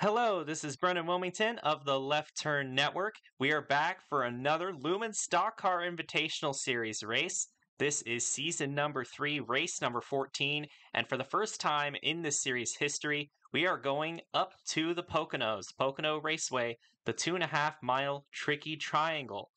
Hello, this is Brennan Wilmington of the Left Turn Network. We are back for another Lumen Stock Car Invitational Series race. This is season number 3, race number 14, and for the first time in this series history, we are going up to the Pocono Raceway, the 2.5 mile tricky triangle.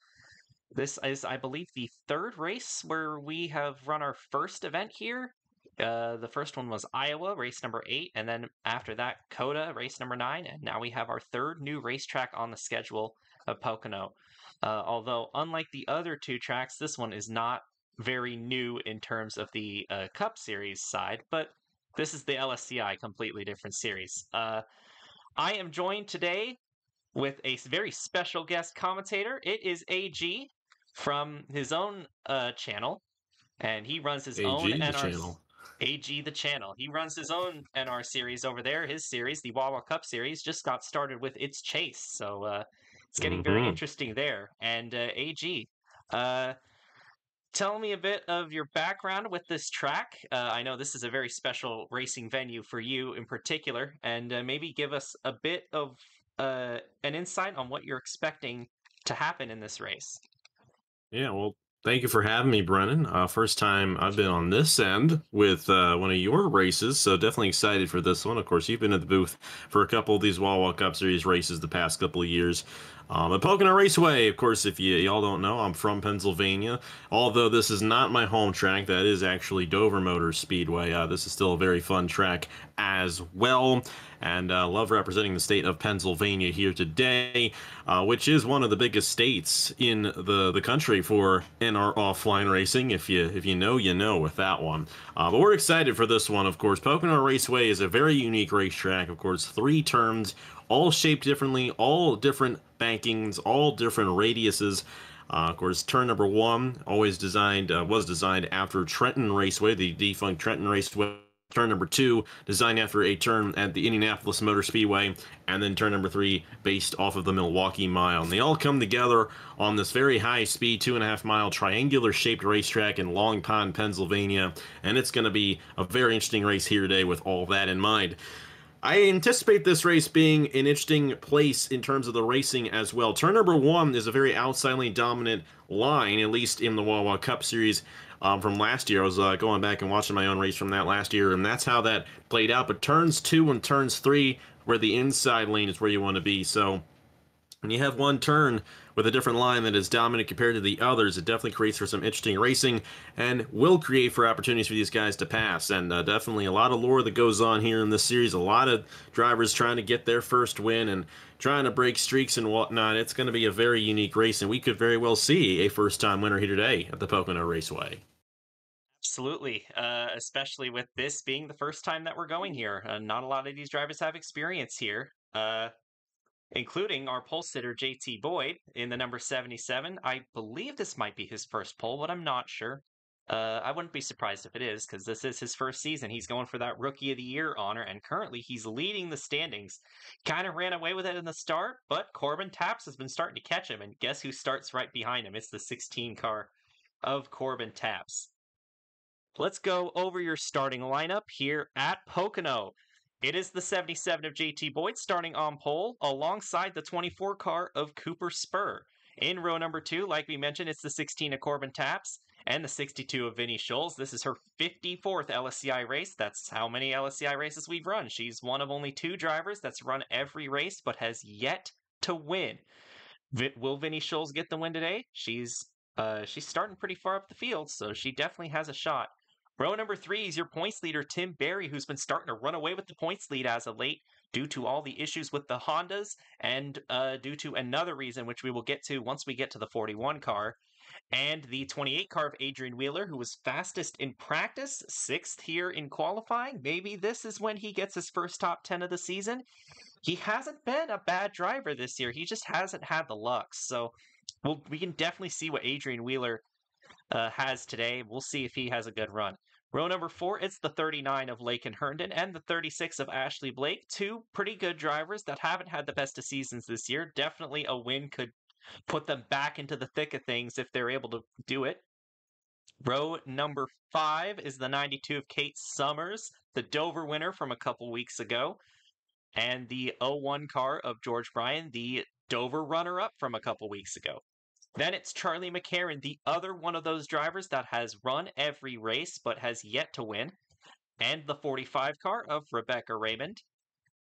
This is, I believe, the third race where we have run our first event here. The first one was Iowa, race number 8, and then after that, Coda, race number 9, and now we have our third new racetrack on the schedule of Pocono. Although, unlike the other two tracks, this one is not very new in terms of the Cup Series side, but this is the LSCI, completely different series. I am joined today with a very special guest commentator. It is AG from his own channel, and he runs his own AG, the NR. channel. AG the channel. He runs his own NR series over there. His series, the Wawa Cup series, just got started with its chase, so it's getting very Mm-hmm. interesting there. And AG, uh, tell me a bit of your background with this track. I know this is a very special racing venue for you in particular, and maybe give us a bit of an insight on what you're expecting to happen in this race. Yeah, well, thank you for having me, Brennan. First time I've been on this end with one of your races, so definitely excited for this one. Of course, you've been at the booth for a couple of these Wawa Cup Series races the past couple of years. At Pocono Raceway, of course, if y'all don't know, I'm from Pennsylvania. Although this is not my home track, that is actually Dover Motor Speedway. This is still a very fun track as well, and love representing the state of Pennsylvania here today, which is one of the biggest states in the country for NR offline racing. If you know, you know with that one. But we're excited for this one, of course. Pocono Raceway is a very unique racetrack. Of course, 3 turns, all shaped differently, all different bankings, all different radiuses. Of course, turn number 1 always was designed after Trenton Raceway, the defunct Trenton Raceway. Turn number 2 designed after a turn at the Indianapolis Motor Speedway, and then turn number 3 based off of the Milwaukee Mile. And they all come together on this very high-speed 2.5 mile triangular-shaped racetrack in Long Pond, Pennsylvania, and it's going to be a very interesting race here today with all that in mind. I anticipate this race being an interesting place in terms of the racing as well. Turn number 1 is a very outsidely dominant line, at least in the Wawa Cup Series from last year. I was going back and watching my own race from that last year, and that's how that played out. But turns 2 and turns 3, where the inside lane is where you want to be. So when you have one turn with a different line that is dominant compared to the others, it definitely creates for some interesting racing and will create for opportunities for these guys to pass. And definitely a lot of lore that goes on here in this series. A lot of drivers trying to get their first win and trying to break streaks and whatnot. It's going to be a very unique race, and we could very well see a first-time winner here today at the Pocono Raceway. Absolutely, especially with this being the first time that we're going here. Not a lot of these drivers have experience here, including our pole sitter JT Boyd in the number 77. I believe this might be his first pole, but I'm not sure. I wouldn't be surprised if it is, because this is his first season. He's going for that Rookie of the Year honor, and currently he's leading the standings. Kind of ran away with it in the start, but Corbin Taps has been starting to catch him, and guess who starts right behind him? It's the 16 car of Corbin Taps. Let's go over your starting lineup here at Pocono. It is the 77 of JT Boyd starting on pole alongside the 24 car of Cooper Spur. In row number 2, like we mentioned, it's the 16 of Corbin Taps and the 62 of Vinnie Scholes. This is her 54th LSCI race. That's how many LSCI races we've run. She's one of only 2 drivers that's run every race but has yet to win. Will Vinnie Scholes get the win today? She's starting pretty far up the field, so she definitely has a shot. Row number 3 is your points leader, Tim Berry, who's been starting to run away with the points lead as of late due to all the issues with the Hondas and due to another reason, which we will get to once we get to the 41 car. And the 28 car of Adrian Wheeler, who was fastest in practice, 6th here in qualifying. Maybe this is when he gets his first top 10 of the season. He hasn't been a bad driver this year. He just hasn't had the luck. So we can definitely see what Adrian Wheeler has today. We'll see if he has a good run. Row number 4, it's the 39 of Laken Herndon and the 36 of Ashley Blake. 2 pretty good drivers that haven't had the best of seasons this year. Definitely a win could put them back into the thick of things if they're able to do it. Row number 5 is the 92 of Kate Summers, the Dover winner from a couple weeks ago. and the 01 car of George Bryan, the Dover runner-up from a couple weeks ago. Then it's Charlie McCarron, the other one of those drivers that has run every race but has yet to win, and the 45 car of Rebecca Raymond.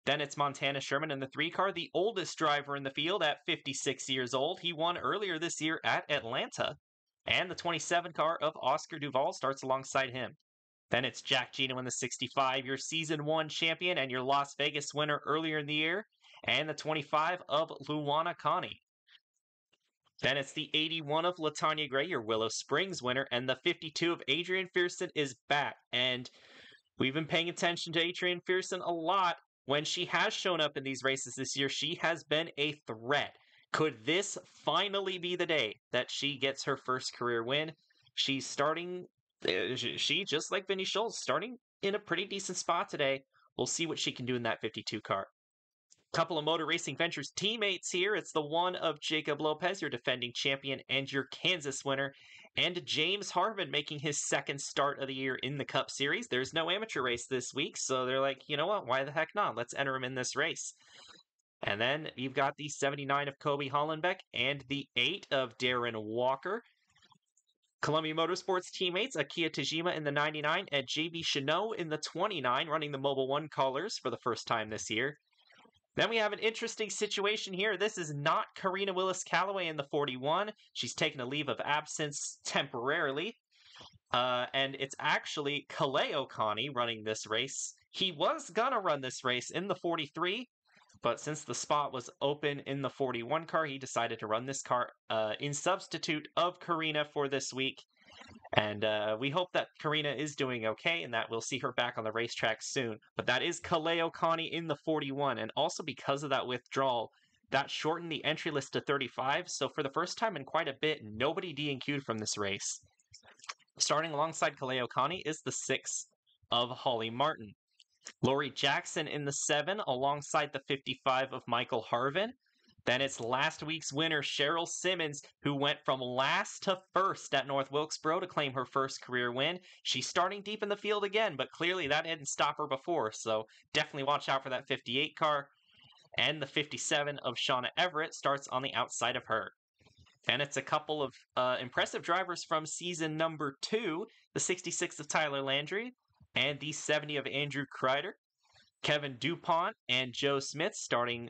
Then it's Montana Sherman in the 3 car, the oldest driver in the field at 56 years old. He won earlier this year at Atlanta. And the 27 car of Oscar Duval starts alongside him. Then it's Jack Gino in the 65, your season 1 champion and your Las Vegas winner earlier in the year, and the 25 of Luana Connie. Then it's the 81 of Latanya Gray, your Willow Springs winner, and the 52 of Adrian Fearson is back. And we've been paying attention to Adrian Fearson a lot. When she has shown up in these races this year, she has been a threat. Could this finally be the day that she gets her first career win? She's starting, she just like Vinny Schultz, starting in a pretty decent spot today. We'll see what she can do in that 52 car. Couple of Motor Racing Ventures teammates here. It's the one of Jacob Lopez, your defending champion and your Kansas winner, and James Harmon making his second start of the year in the Cup Series. There's no amateur race this week, so they're like, you know what, why the heck not? Let's enter him in this race. And then you've got the 79 of Kobe Hollenbeck and the 8 of Darren Walker. Columbia Motorsports teammates, Akia Tajima in the 99 and JB Chanot in the 29, running the Mobile One colors for the first time this year. Then we have an interesting situation here. This is not Karina Willis-Callaway in the 41. She's taken a leave of absence temporarily. And it's actually Kaleo Connie running this race. He was going to run this race in the 43, but since the spot was open in the 41 car, he decided to run this car in substitute of Karina for this week. And we hope that Karina is doing okay and that we'll see her back on the racetrack soon. But that is Kaleo Connie in the 41. And also because of that withdrawal, that shortened the entry list to 35. So for the first time in quite a bit, nobody DNQ'd from this race. Starting alongside Kaleo Connie is the 6 of Holly Martin. Lori Jackson in the 7 alongside the 55 of Michael Harvin. Then it's last week's winner, Cheryl Simmons, who went from last to first at North Wilkesboro to claim her first career win. She's starting deep in the field again, but clearly that didn't stop her before, so definitely watch out for that 58 car. And the 57 of Shauna Everett starts on the outside of her. And it's a couple of impressive drivers from season number 2, the 66 of Tyler Landry and the 70 of Andrew Kreider. Kevin DuPont and Joe Smith starting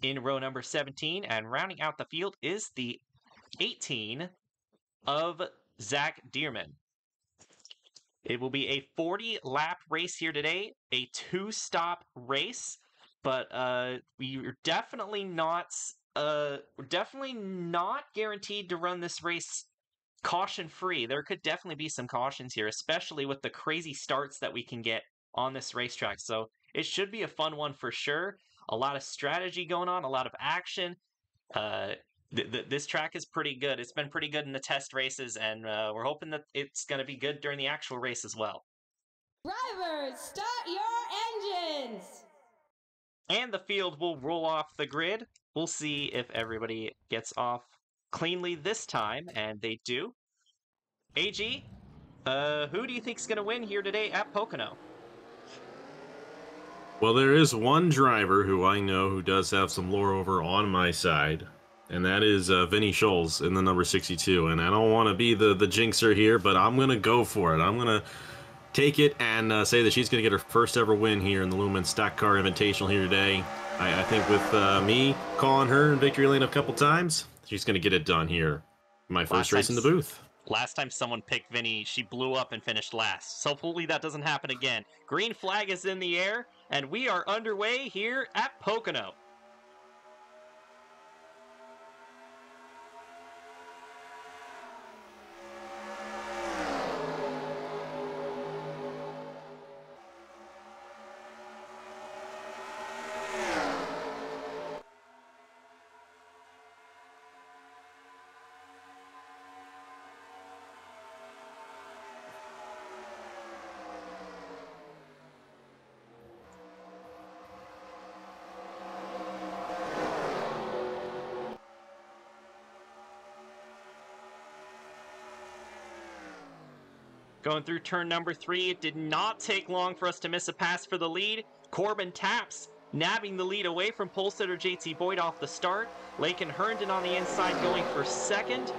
in row number 17, and rounding out the field is the 18 of Zach Dearman. It will be a 40-lap race here today, a 2-stop race, but we're definitely not guaranteed to run this race caution-free. There could definitely be some cautions here, especially with the crazy starts that we can get on this racetrack. So it should be a fun one for sure. A lot of strategy going on, a lot of action. This track is pretty good. It's been pretty good in the test races, and we're hoping that it's going to be good during the actual race as well. Drivers, start your engines! And the field will roll off the grid. We'll see if everybody gets off cleanly this time, and they do. AG, who do you think is going to win here today at Pocono? Well, there is one driver who I know who does have some lore over on my side, and that is Vinny Schultz in the number 62. And I don't want to be the jinxer here, but I'm going to go for it. I'm going to take it and say that she's going to get her first ever win here in the Lumen Stock Car Invitational here today. I think with me calling her in victory lane a couple times, she's going to get it done here. My first race in the booth. Last time someone picked Vinny, she blew up and finished last. So hopefully that doesn't happen again. Green flag is in the air, and we are underway here at Pocono. Going through turn number 3, it did not take long for us to miss a pass for the lead. Corbin Taps nabbing the lead away from pole sitter JT Boyd off the start. Lakin Herndon on the inside going for second.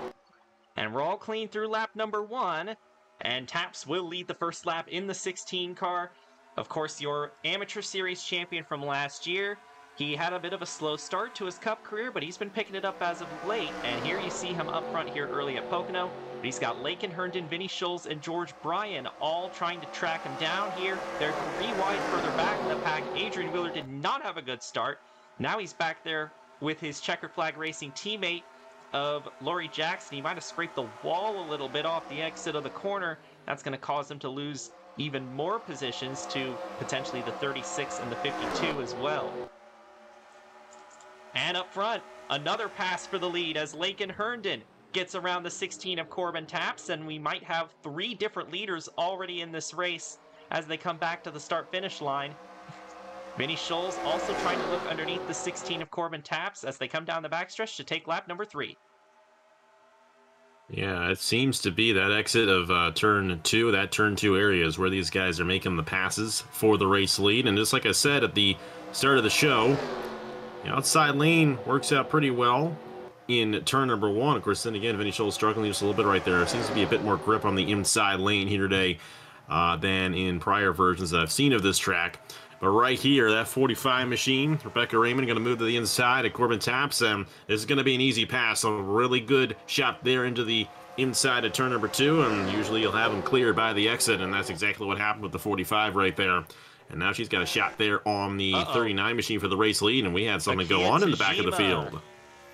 And we're all clean through lap number 1. And Taps will lead the first lap in the 16 car. Of course, your Amateur Series champion from last year. He had a bit of a slow start to his Cup career, but he's been picking it up as of late. And here you see him up front here early at Pocono. But he's got Lakin Herndon, Vinny Schulz, and George Bryan all trying to track him down here. They're 3 wide further back in the pack. Adrian Wheeler did not have a good start. Now he's back there with his Checker Flag Racing teammate of Laurie Jackson. He might have scraped the wall a little bit off the exit of the corner. That's going to cause him to lose even more positions to potentially the 36 and the 52 as well. And up front, another pass for the lead as Lakin Herndon gets around the 16 of Corbin Taps, and we might have 3 different leaders already in this race as they come back to the start-finish line. Vinny Schulz also trying to look underneath the 16 of Corbin Taps as they come down the backstretch to take lap number 3. Yeah, it seems to be that exit of turn 2, that turn 2 area is where these guys are making the passes for the race lead. And just like I said at the start of the show, the outside lane works out pretty well in turn number 1. Of course, then again, Vinny Schulz struggling just a little bit right there. Seems to be a bit more grip on the inside lane here today than in prior versions that I've seen of this track. But right here, that 45 machine, Rebecca Raymond going to move to the inside at Corbin Taps, and this is going to be an easy pass. A really good shot there into the inside of turn number 2, and usually you'll have them cleared by the exit, and that's exactly what happened with the 45 right there. And now she's got a shot there on the 39 machine for the race lead, and we had something go on in the back of the field.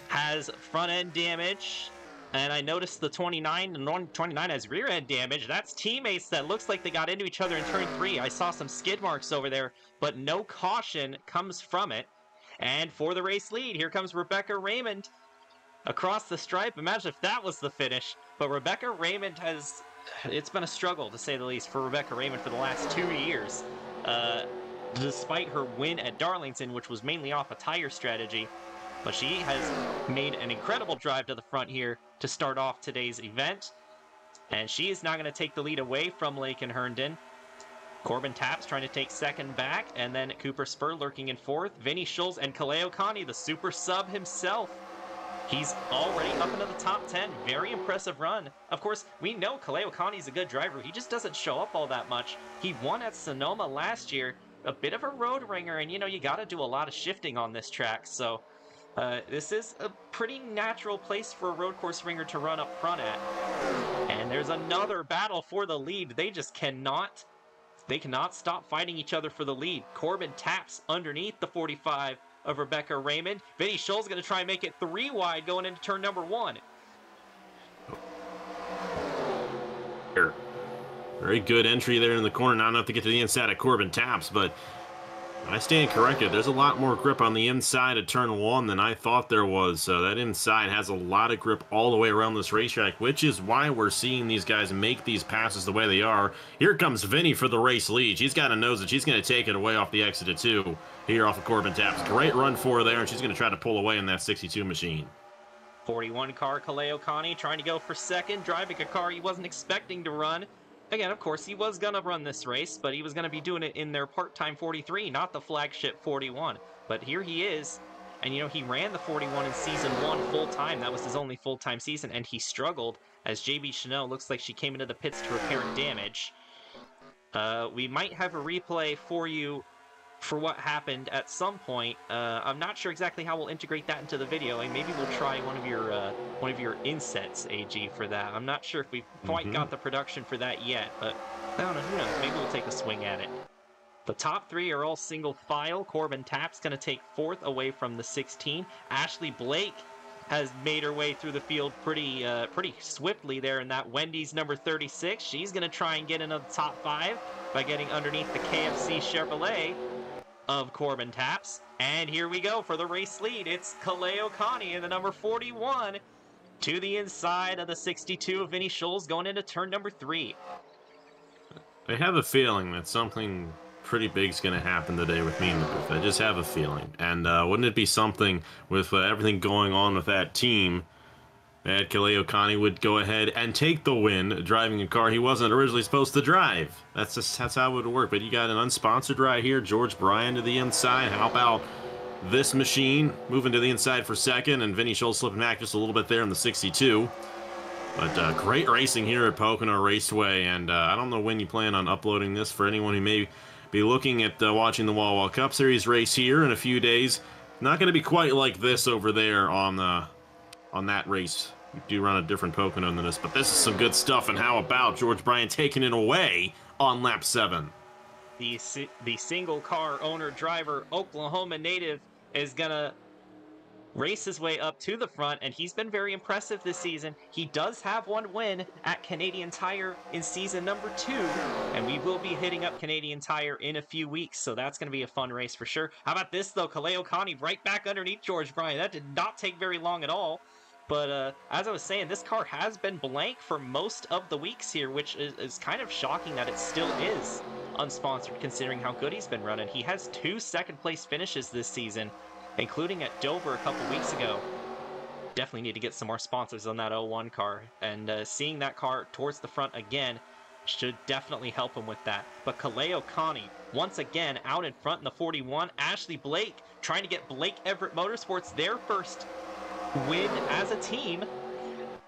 Has front end damage. And I noticed the 29 has rear end damage. That's teammates that looks like they got into each other in turn 3. I saw some skid marks over there, but no caution comes from it. And for the race lead, here comes Rebecca Raymond across the stripe. Imagine if that was the finish. But Rebecca Raymond it's been a struggle, to say the least, for Rebecca Raymond for the last 2 years. Despite her win at Darlington, which was mainly off a tire strategy. But she has made an incredible drive to the front here to start off today's event. And she is now going to take the lead away from Lakin Herndon. Corbin Taps trying to take second back, and then Cooper Spur lurking in fourth. Vinny Schulz and Kaleo Kani, the super sub himself. He's already up into the top 10. Very impressive run. Of course, we know Kaleo Kani's a good driver. He just doesn't show up all that much. He won at Sonoma last year. A bit of a road ringer, and you got to do a lot of shifting on this track. So this is a pretty natural place for a road course ringer to run up front at. And there's another battle for the lead. They cannot stop fighting each other for the lead. Corbin Taps underneath the 45 of Rebecca Raymond. Vinny Schulz going to try and make it 3 wide going into turn number 1. Very good entry there in the corner. Not enough to get to the inside of Corbin Taps, but I stand corrected. There's a lot more grip on the inside of turn 1 than I thought there was. So that inside has a lot of grip all the way around this racetrack, which is why we're seeing these guys make these passes the way they are. Here comes Vinny for the race lead. She's got to know that she's going to take it away off the exit of 2 here off of Corbin Taps. Great run for her there, and she's going to try to pull away in that 62 machine. 41 car Kaleo Kani trying to go for second, driving a car he wasn't expecting to run. Again, of course, he was going to run this race, but he was going to be doing it in their part-time 43, not the flagship 41. But here he is, and he ran the 41 in season 1 full-time. That was his only full-time season, and he struggled as JB Chanel looks like she came into the pits to repair damage. We might have a replay for you for what happened at some point. I'm not sure exactly how we'll integrate that into the video, and maybe we'll try one of your insets, AG, for that. I'm not sure if we've quite got the production for that yet, but I don't know, who knows? Maybe we'll take a swing at it. The top 3 are all single file. Corbin Taps going to take 4th away from the 16. Ashley Blake has made her way through the field pretty swiftly there in that Wendy's number 36. She's going to try and get into the top 5 by getting underneath the KFC Chevrolet of Corbin Taps. And here we go for the race lead. It's Kaleo Kani in the number 41 to the inside of the 62 of Vinny Schulz going into turn number 3. I have a feeling that something pretty big's going to happen today with me in the booth. I just have a feeling. And wouldn't it be something with everything going on with that team that Kaleo Connie would go ahead and take the win, driving a car he wasn't originally supposed to drive. That's how it would work. But you got an unsponsored ride here. George Bryan to the inside. How about this machine moving to the inside for second, and Vinny Schultz slipping back just a little bit there in the 62. But great racing here at Pocono Raceway, and I don't know when you plan on uploading this for anyone who may be looking at watching the Wall Cup Series race here in a few days. Not going to be quite like this over there on that race. We do run a different Pocono than this, but this is some good stuff. And how about George Bryan taking it away on lap 7? The single car owner driver, Oklahoma native, is gonna race his way up to the front, and he's been very impressive this season. He does have one win at Canadian Tire in season number 2, and we will be hitting up Canadian Tire in a few weeks, so that's going to be a fun race for sure. How about this, though? Kaleo Connie right back underneath George Bryan. That did not take very long at all. But as I was saying, this car has been blank for most of the weeks here, which is kind of shocking that it still is unsponsored considering how good he's been running. He has 2 second-place finishes this season, including at Dover a couple weeks ago. Definitely need to get some more sponsors on that 01 car, and seeing that car towards the front again should definitely help him with that. But Kaleo Connie, once again, out in front in the 41. Ashley Blake trying to get Blake Everett Motorsports their first win as a team,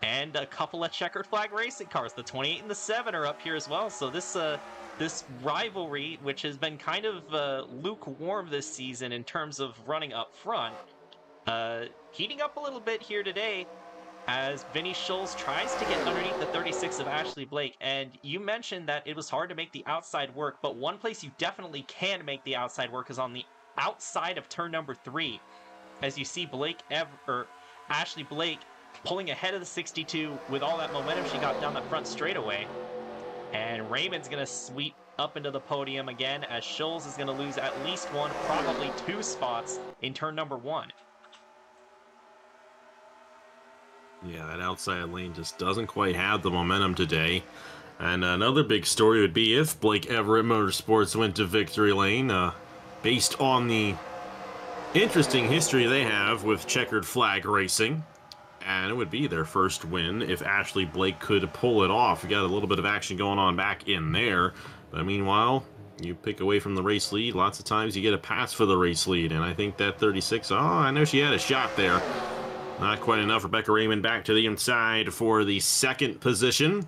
and a couple of checkered flag racing cars. The 28 and the 7 are up here as well, so this rivalry, which has been kind of lukewarm this season in terms of running up front, heating up a little bit here today as Vinny Schultz tries to get underneath the 36 of Ashley Blake. And you mentioned that it was hard to make the outside work, but one place you definitely can make the outside work is on the outside of turn number 3, as you see Ashley Blake pulling ahead of the 62 with all that momentum she got down the front straightaway. And Raymond's going to sweep up into the podium again, as Schultz is going to lose at least 1, probably 2 spots in turn number 1. Yeah, that outside lane just doesn't quite have the momentum today. And another big story would be if Blake Everett Motorsports went to victory lane, based on the interesting history they have with checkered flag racing, and it would be their first win if Ashley Blake could pull it off. We got a little bit of action going on back in there, but meanwhile, you pick away from the race lead. Lots of times you get a pass for the race lead, and I think that 36, I know she had a shot there. Not quite enough. Rebecca Raymond back to the inside for the 2nd position.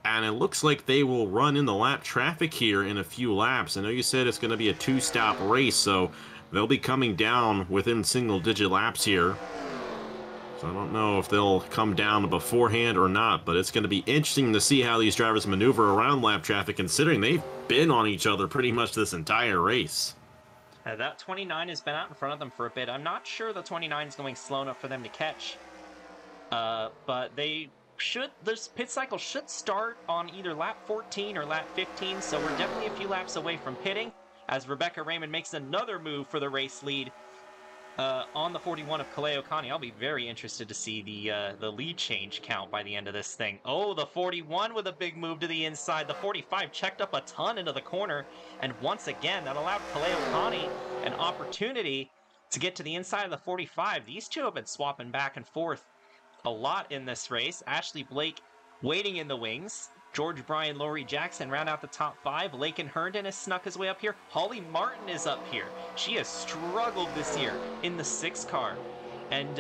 And it looks like they will run in the lap traffic here in a few laps. I know you said it's going to be a 2-stop race, so they'll be coming down within single-digit laps here. So I don't know if they'll come down beforehand or not, but it's going to be interesting to see how these drivers maneuver around lap traffic, considering they've been on each other pretty much this entire race. That 29 has been out in front of them for a bit. I'm not sure the 29 is going slow enough for them to catch. But this pit cycle should start on either lap 14 or lap 15, so we're definitely a few laps away from pitting, as Rebecca Raymond makes another move for the race lead on the 41 of Kaleo Connie. I'll be very interested to see the lead change count by the end of this thing. Oh, the 41 with a big move to the inside. The 45 checked up a ton into the corner, and once again, that allowed Kaleo Connie an opportunity to get to the inside of the 45. These two have been swapping back and forth a lot in this race. Ashley Blake waiting in the wings. George Bryan, Laurie Jackson round out the top 5. Laken Herndon has snuck his way up here. Holly Martin is up here. She has struggled this year in the 6 car. And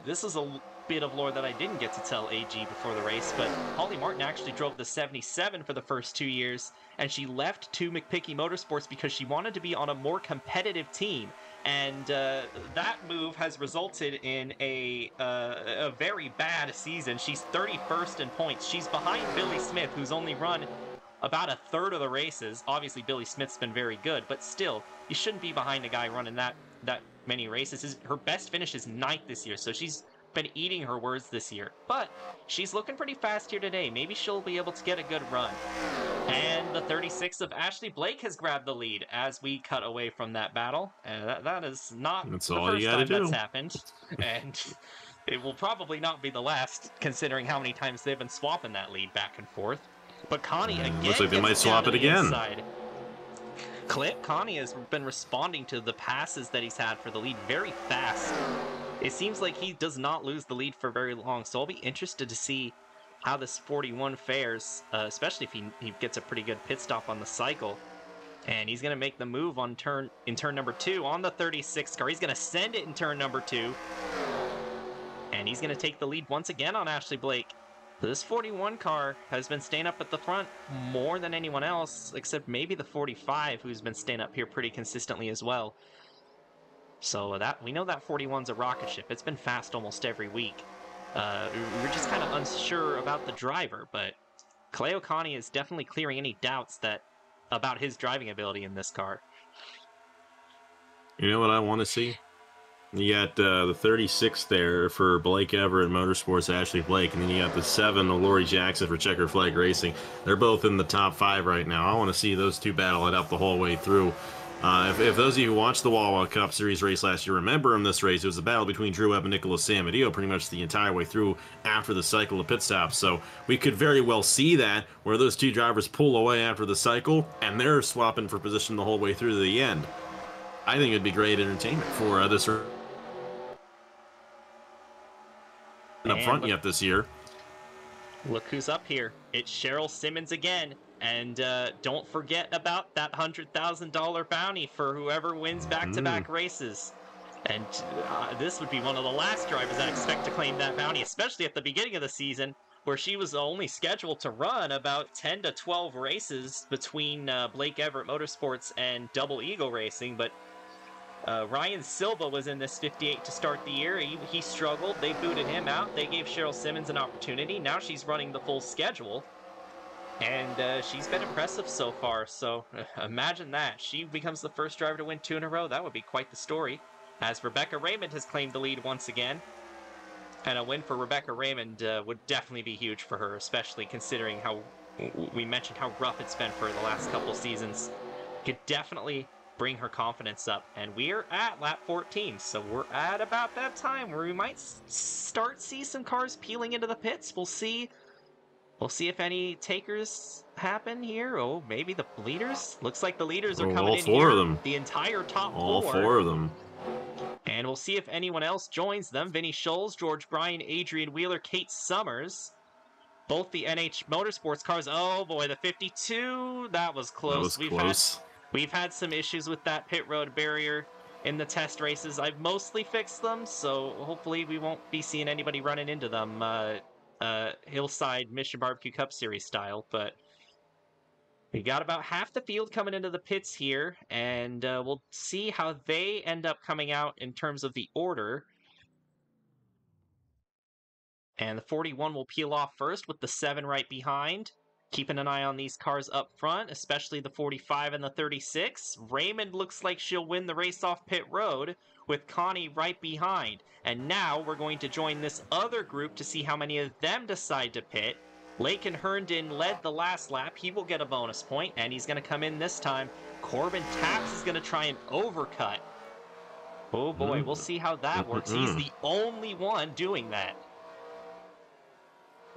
this is a bit of lore that I didn't get to tell AG before the race, but Holly Martin actually drove the 77 for the first 2 years, and she left to McPickey Motorsports because she wanted to be on a more competitive team. And that move has resulted in a very bad season. She's 31st in points. She's behind Billy Smith, who's only run about a third of the races. Obviously, Billy Smith's been very good, but still, you shouldn't be behind a guy running that many races. Her best finish is 9th this year, so she's been eating her words this year. But she's looking pretty fast here today. Maybe she'll be able to get a good run. And the 36 of Ashley Blake has grabbed the lead as we cut away from that battle. And that is not the first time that's happened. And it will probably not be the last, considering how many times they've been swapping that lead back and forth. But Connie again looks like they might swap it again. Connie has been responding to the passes that he's had for the lead very fast. it seems like he does not lose the lead for very long, so I'll be interested to see how this 41 fares, especially if he gets a pretty good pit stop on the cycle. And he's going to make the move on turn number 2 on the 36 car. He's going to send it in turn number 2. And he's going to take the lead once again on Ashley Blake. This 41 car has been staying up at the front more than anyone else, except maybe the 45, who's been staying up here pretty consistently as well. So that we know that 41's a rocket ship. It's been fast almost every week. We're just kind of unsure about the driver, but Clay O'Connie is definitely clearing any doubts about his driving ability in this car. You know what I want to see? You got the 36 there for Blake Everett Motorsports, Ashley Blake, and then you got the 7 of Lori Jackson for Checker Flag Racing. They're both in the top 5 right now. I want to see those two battle it out the whole way through. If those of you who watched the Wawa Cup Series race last year remember in this race, it was a battle between Drew Webb and Nicholas Samadillo pretty much the entire way through after the cycle of pit stops. So we could very well see that, where those two drivers pull away after the cycle, and they're swapping for position the whole way through to the end. I think it'd be great entertainment for this up front yet this year. Look who's up here. It's Cheryl Simmons again. And don't forget about that $100,000 bounty for whoever wins back-to-back races. And this would be one of the last drivers that expect to claim that bounty, especially at the beginning of the season, where she was only scheduled to run about 10 to 12 races between Blake Everett Motorsports and Double Eagle Racing. But Ryan Silva was in this 58 to start the year. He struggled. They booted him out. They gave Cheryl Simmons an opportunity. Now she's running the full schedule. And she's been impressive so far, so imagine that. She becomes the first driver to win 2 in a row. That would be quite the story. As Rebecca Raymond has claimed the lead once again. And a win for Rebecca Raymond would definitely be huge for her, especially considering how we mentioned how rough it's been for the last couple seasons. Could definitely bring her confidence up. And we're at lap 14, so we're at about that time where we might start see some cars peeling into the pits. We'll see. We'll see if any takers happen here. Oh, maybe the leaders? Looks like the leaders are coming in here. All 4 of them. The entire top 4. All 4 of them. And we'll see if anyone else joins them. Vinny Scholes, George Bryan, Adrian Wheeler, Kate Summers. Both the NH Motorsports cars. Oh boy, the 52. That was close. That was close. We've had some issues with that pit road barrier in the test races. I've mostly fixed them, so hopefully we won't be seeing anybody running into them. Hillside Mission Barbecue Cup Series style, but we got about half the field coming into the pits here, and we'll see how they end up coming out in terms of the order. And the 41 will peel off first with the 7 right behind. Keeping an eye on these cars up front, especially the 45 and the 36. Raymond looks like she'll win the race off pit road with Connie right behind. And now we're going to join this other group to see how many of them decide to pit. Lakin Herndon led the last lap. He will get a bonus point, and he's going to come in this time. Corbin Taps is going to try and overcut. Oh boy, we'll see how that works. He's the only one doing that.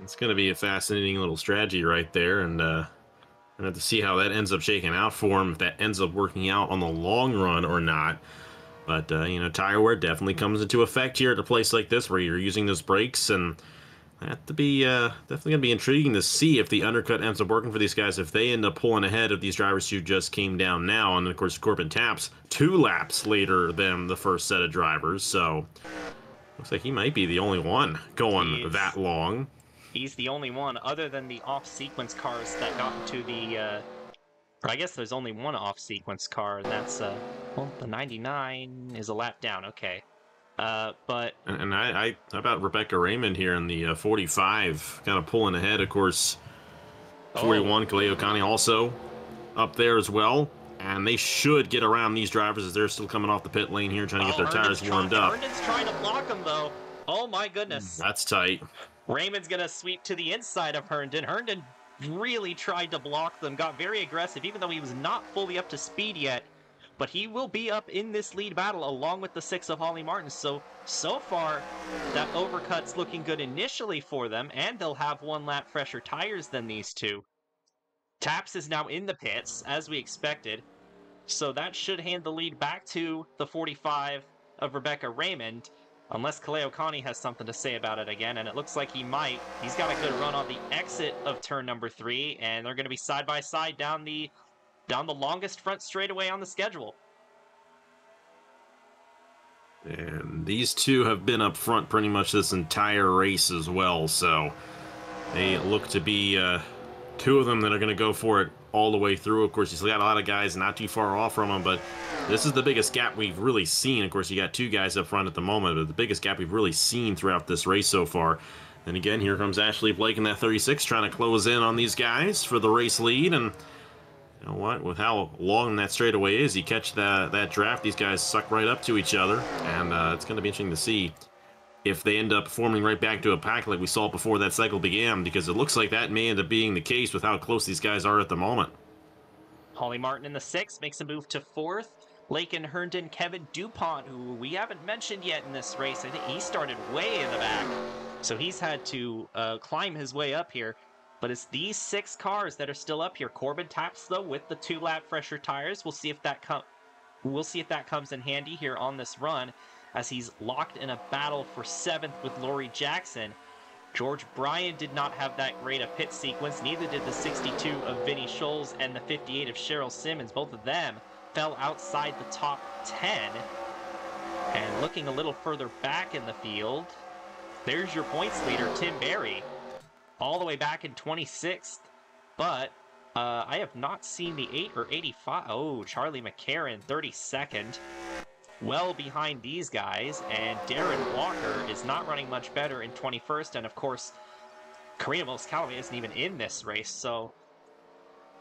It's going to be a fascinating little strategy right there, and I have to see how that ends up shaking out for him, if that ends up working out on the long run or not. But, you know, tire wear definitely comes into effect here at a place like this where you're using those brakes, and that to be definitely going to be intriguing to see if the undercut ends up working for these guys, if they end up pulling ahead of these drivers who just came down now. And, of course, Corbin Taps 2 laps later than the first set of drivers, so looks like he might be the only one going that long. He's the only one, other than the off-sequence cars that got into the, or I guess there's only one off-sequence car, and that's, well, the 99 is a lap down, okay. But... And how about Rebecca Raymond here in the 45, kind of pulling ahead, of course, 41, Clay O'Connie also up there as well. And they should get around these drivers as they're still coming off the pit lane here, trying to get their tires warmed up. Herndon's trying to block them, though. Oh, my goodness. That's tight. Raymond's going to sweep to the inside of Herndon. Herndon really tried to block them, got very aggressive, even though he was not fully up to speed yet. But he will be up in this lead battle along with the 6 of Holly Martin. So far, that overcut's looking good initially for them, and they'll have 1 lap fresher tires than these two. Taps is now in the pits, as we expected. So that should hand the lead back to the 45 of Rebecca Raymond. Unless Kaleo Connie has something to say about it again, and it looks like he might. He's got a good run on the exit of turn number 3, and they're going to be side by side down the longest front straightaway on the schedule. And these two have been up front pretty much this entire race as well, so they look to be two of them that are going to go for it all the way through. Of course, you still got a lot of guys not too far off from them, but this is the biggest gap we've really seen. Of course, you got two guys up front at the moment, but the biggest gap we've really seen throughout this race so far. And again, here comes Ashley Blake in that 36, trying to close in on these guys for the race lead. And you know what? With how long that straightaway is, you catch that draft, these guys suck right up to each other, and it's going to be interesting to see if they end up forming right back to a pack like we saw before that cycle began, because it looks like that may end up being the case with how close these guys are at the moment. Holly Martin in the 6 makes a move to 4th. Lakin Herndon, Kevin DuPont, who we haven't mentioned yet in this race. I think he started way in the back, so he's had to climb his way up here. But it's these 6 cars that are still up here. Corbin Taps, though, with the 2-lap fresher tires. We'll see if that comes in handy here on this run, as he's locked in a battle for 7th with Laurie Jackson. George Bryan did not have that great a pit sequence. Neither did the 62 of Vinnie Scholes and the 58 of Cheryl Simmons. Both of them fell outside the top 10. And looking a little further back in the field, there's your points leader, Tim Berry, all the way back in 26th. But I have not seen the 8 or 85. Oh, Charlie McCarron, 32nd. Well behind these guys, and Darren Walker is not running much better in 21st, and of course, Karina Mills-Callaway isn't even in this race, so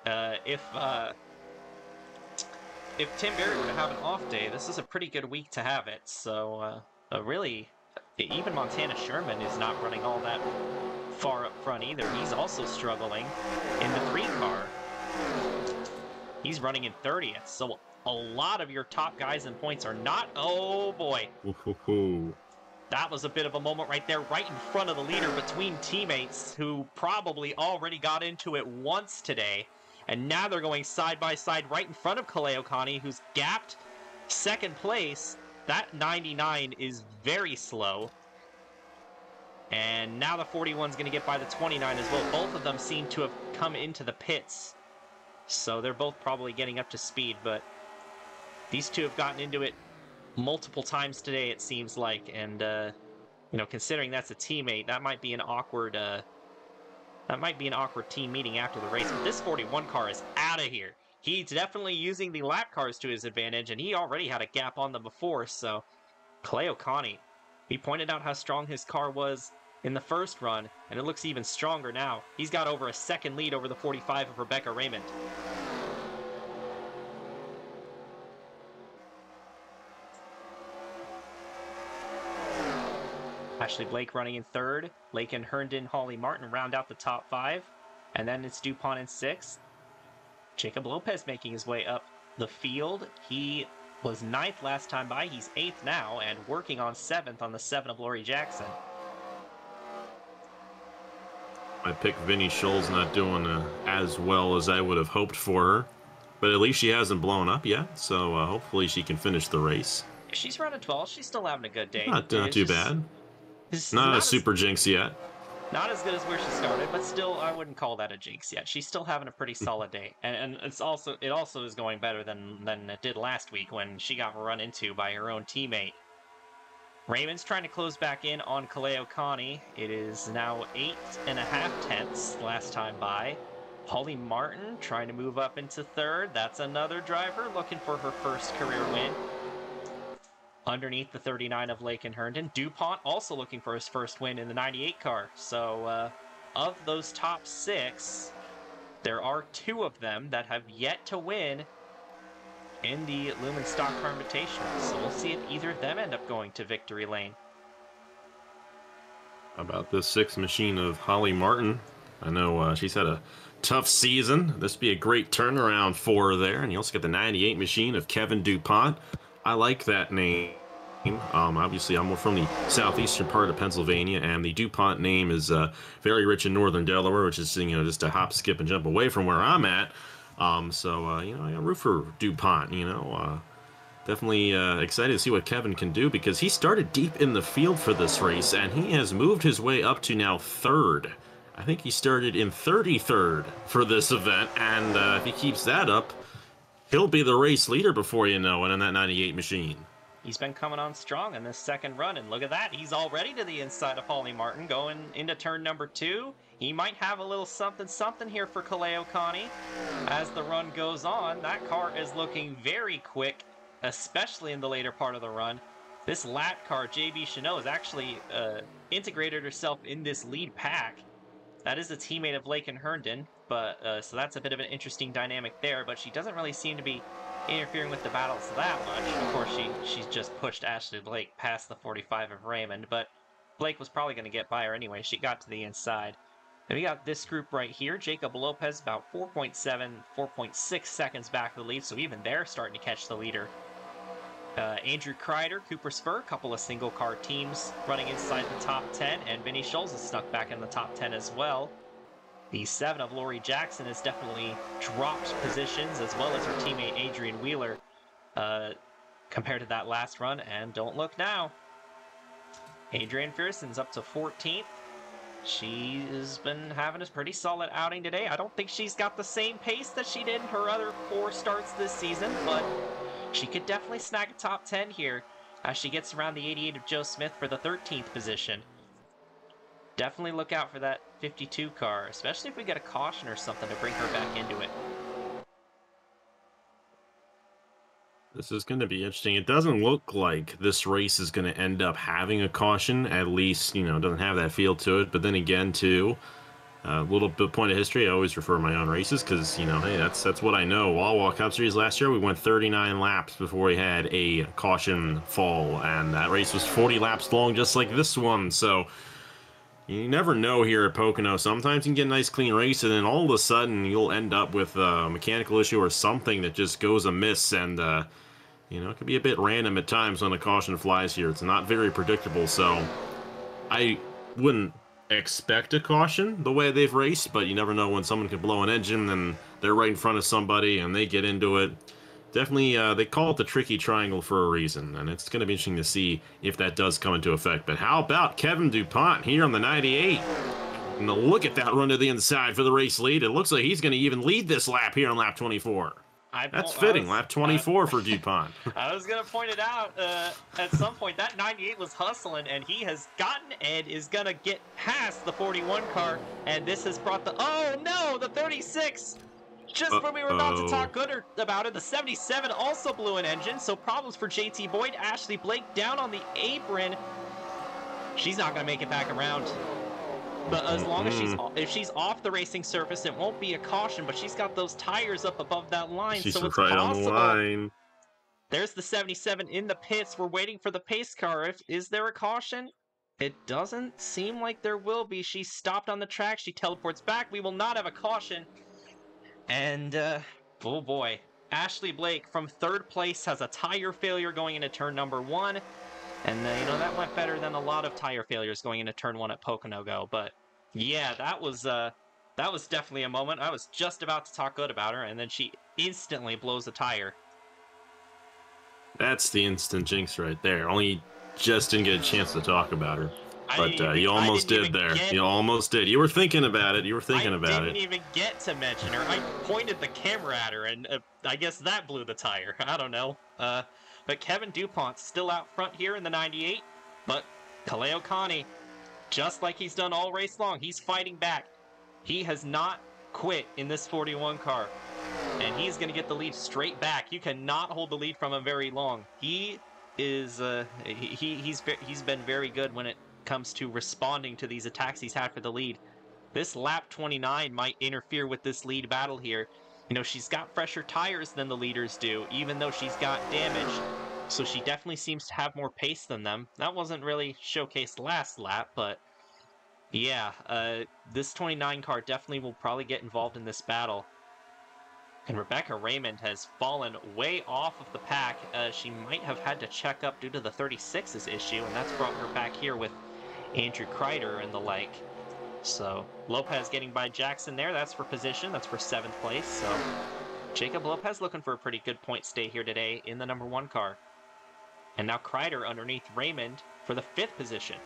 if Tim Berry were to have an off day, this is a pretty good week to have it, so really, even Montana Sherman is not running all that far up front either. He's also struggling in the 3 car. He's running in 30th, so a lot of your top guys in points are not. Oh boy. That was a bit of a moment right there, right in front of the leader between teammates who probably already got into it once today. And now they're going side by side right in front of Kaleo Connie, who's gapped 2nd place. That 99 is very slow. And now the 41's going to get by the 29 as well. Both of them seem to have come into the pits, so they're both probably getting up to speed, but these two have gotten into it multiple times today, it seems like, and you know, considering that's a teammate, that might be an awkward team meeting after the race. But this 41 car is out of here. He's definitely using the lap cars to his advantage, and he already had a gap on them before. So Kaleo Connie, he pointed out how strong his car was in the first run, and it looks even stronger now. He's got over a 2nd lead over the 45 of Rebecca Raymond. Ashley Blake running in 3rd. Lakin Herndon, Holly Martin round out the top 5. And then it's DuPont in 6th. Jacob Lopez making his way up the field. He was 9th last time by. He's 8th now and working on 7th on the 7 of Laurie Jackson. I picked Vinnie Scholes not doing as well as I would have hoped for her. But at least she hasn't blown up yet, so hopefully she can finish the race. If she's running 12, she's still having a good day. Not too bad. Not a super jinx yet. Not as good as where she started, but still, I wouldn't call that a jinx yet. She's still having a pretty solid day, and it also is going better than it did last week when she got run into by her own teammate. Raymond's trying to close back in on Kaleo Connie. It is now 8.5 tenths last time by. Holly Martin trying to move up into 3rd. That's another driver looking for her first career win. Underneath the 39 of Lakin Herndon. DuPont also looking for his first win in the 98 car. So of those top 6, there are 2 of them that have yet to win in the Lumen Stock Car Invitational. So we'll see if either of them end up going to victory lane. How about this 6th machine of Holly Martin? I know she's had a tough season. This would be a great turnaround for her there. And you also get the 98 machine of Kevin DuPont. I like that name. Obviously, I'm from the southeastern part of Pennsylvania, and the DuPont name is very rich in northern Delaware, which is, you know, just a hop, skip, and jump away from where I'm at. So, you know, I got root for DuPont, you know. Definitely excited to see what Kevin can do because he started deep in the field for this race and he has moved his way up to now third. I think he started in 33rd for this event, and if he keeps that up, he'll be the race leader before you know it in that 98 machine. He's been coming on strong in this second run, and look at that. He's already to the inside of Holly Martin, going into turn number 2. He might have a little something here for Kaleo Connie. As the run goes on, that car is looking very quick, especially in the later part of the run. This lap car, JB Chanel, has actually integrated herself in this lead pack. That is a teammate of Lake and Herndon, but so that's a bit of an interesting dynamic there, but she doesn't really seem to be interfering with the battles that much. Of course, she's just pushed Ashley Blake past the 45 of Raymond, but Blake was probably going to get by her anyway. She got to the inside. And we got this group right here. Jacob Lopez about 4.7, 4.6 seconds back of the lead, so even they're starting to catch the leader. Andrew Kreider, Cooper Spur, a couple of single car teams running inside the top 10, and Vinny Scholes has snuck back in the top 10 as well. The 7 of Lori Jackson has definitely dropped positions, as well as her teammate Adrian Wheeler compared to that last run, and don't look now. Adrian Fearson's up to 14th. She has been having a pretty solid outing today. I don't think she's got the same pace that she did in her other 4 starts this season, but she could definitely snag a top 10 here as she gets around the 88 of Joe Smith for the 13th position. Definitely look out for that 52 car, especially if we get a caution or something to bring her back into it. This is going to be interesting. It doesn't look like this race is going to end up having a caution, at least, you know, it doesn't have that feel to it. But then again, too, a little bit point of history, I always refer to my own races because, you know, hey, that's what I know. Wall Cup Series last year, we went 39 laps before we had a caution fall, and that race was 40 laps long, just like this one. So you never know here at Pocono. Sometimes you can get a nice clean race, and then all of a sudden you'll end up with a mechanical issue or something that just goes amiss, and you know, it can be a bit random at times when the caution flies here. It's not very predictable, so I wouldn't expect a caution the way they've raced, but you never know when someone could blow an engine and they're right in front of somebody and they get into it. Definitely, they call it the tricky triangle for a reason, and it's going to be interesting to see if that does come into effect. But how about Kevin DuPont here on the 98? And look at that run to the inside for the race lead. It looks like he's going to even lead this lap here on lap 24. That's fitting, lap 24 for DuPont. I was going to point it out at some point. That 98 was hustling, and he has gotten and is going to get past the 41 car, and this has brought the... Oh, no! The 36! Just when we were about to talk good about it, the 77 also blew an engine, so problems for JT Boyd. Ashley Blake down on the apron. She's not going to make it back around. But as long as if she's off the racing surface, it won't be a caution, but she's got those tires up above that line, she's so it's right possible. On the line. There's the 77 in the pits. We're waiting for the pace car. Is there a caution? It doesn't seem like there will be. She stopped on the track. She teleports back. We will not have a caution. And, oh boy. Ashley Blake from 3rd place has a tire failure going into turn number 1. And, you know, that went better than a lot of tire failures going into turn 1 at Pocono Go. But, yeah, that was definitely a moment. I was just about to talk good about her, and then she instantly blows a tire. That's the instant jinx right there. Only just didn't get a chance to talk about her. But you almost did there. You almost did. You were thinking about it. I didn't even get to mention her. I pointed the camera at her, and I guess that blew the tire. I don't know. But Kevin DuPont's still out front here in the 98. But Kaleo Connie, just like he's done all race long, he's fighting back. He has not quit in this 41 car. And he's going to get the lead straight back. You cannot hold the lead from him very long. He is he's been very good when it comes to responding to these attacks he's had for the lead. This lap 29 might interfere with this lead battle here. You know, she's got fresher tires than the leaders do, even though she's got damage. So she definitely seems to have more pace than them. That wasn't really showcased last lap, but yeah, this 29 car definitely will probably get involved in this battle. And Rebecca Raymond has fallen way off of the pack. She might have had to check up due to the 36's issue, and that's brought her back here with Andrew Kreider and the like. So Lopez getting by Jackson there. That's for position. That's for 7th place. So Jacob Lopez looking for a pretty good point stay here today in the number 1 car. And now Kreider underneath Raymond for the 5th position.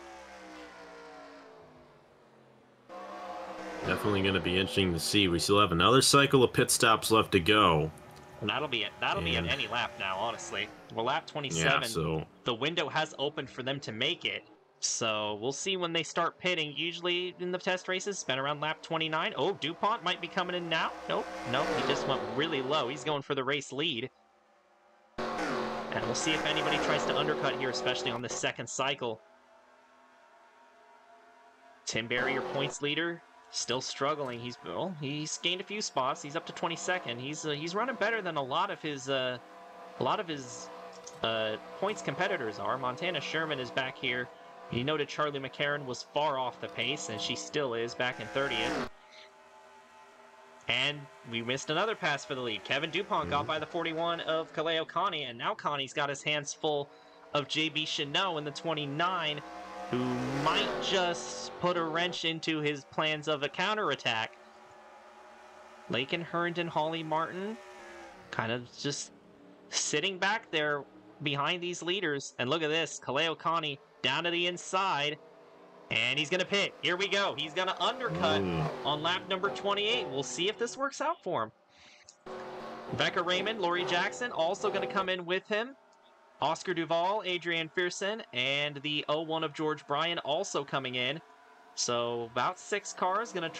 Definitely going to be interesting to see. We still have another cycle of pit stops left to go. And that'll be at any lap now, honestly. We're lap 27. Yeah, so the window has opened for them to make it. So we'll see when they start pitting. Usually in the test races, spent around lap 29. Oh, DuPont might be coming in now. Nope, he just went really low. He's going for the race lead. And we'll see if anybody tries to undercut here, especially on the 2nd cycle. Tim Berry, your points leader, still struggling. He's gained a few spots. He's up to 22nd. He's running better than a lot of his points competitors are. Montana Sherman is back here. You noted Charlie McCarron was far off the pace, and she still is back in 30th. And we missed another pass for the lead. Kevin DuPont got by the 41 of Kaleo Connie, and now Connie's got his hands full of JB Chanot in the 29, who might just put a wrench into his plans of a counterattack. Lakin Herndon, Holly Martin, kind of just sitting back there behind these leaders. And look at this, Kaleo Connie down to the inside, and he's going to pit. Here we go. He's going to undercut on lap number 28. We'll see if this works out for him. Becca Raymond, Lori Jackson also going to come in with him. Oscar Duvall, Adrian Fearson, and the 01 of George Bryan also coming in. So about 6 cars going to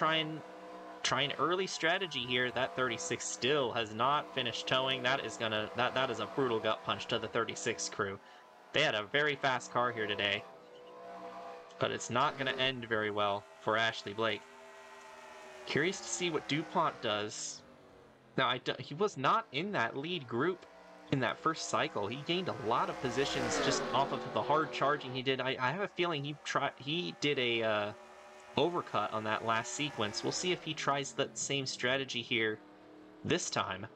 try an early strategy here. That 36 still has not finished towing. That is a brutal gut punch to the 36 crew. They had a very fast car here today, but it's not going to end very well for Ashley Blake. Curious to see what DuPont does. Now, he was not in that lead group in that first cycle. He gained a lot of positions just off of the hard charging he did. I have a feeling he did a overcut on that last sequence. We'll see if he tries that same strategy here this time.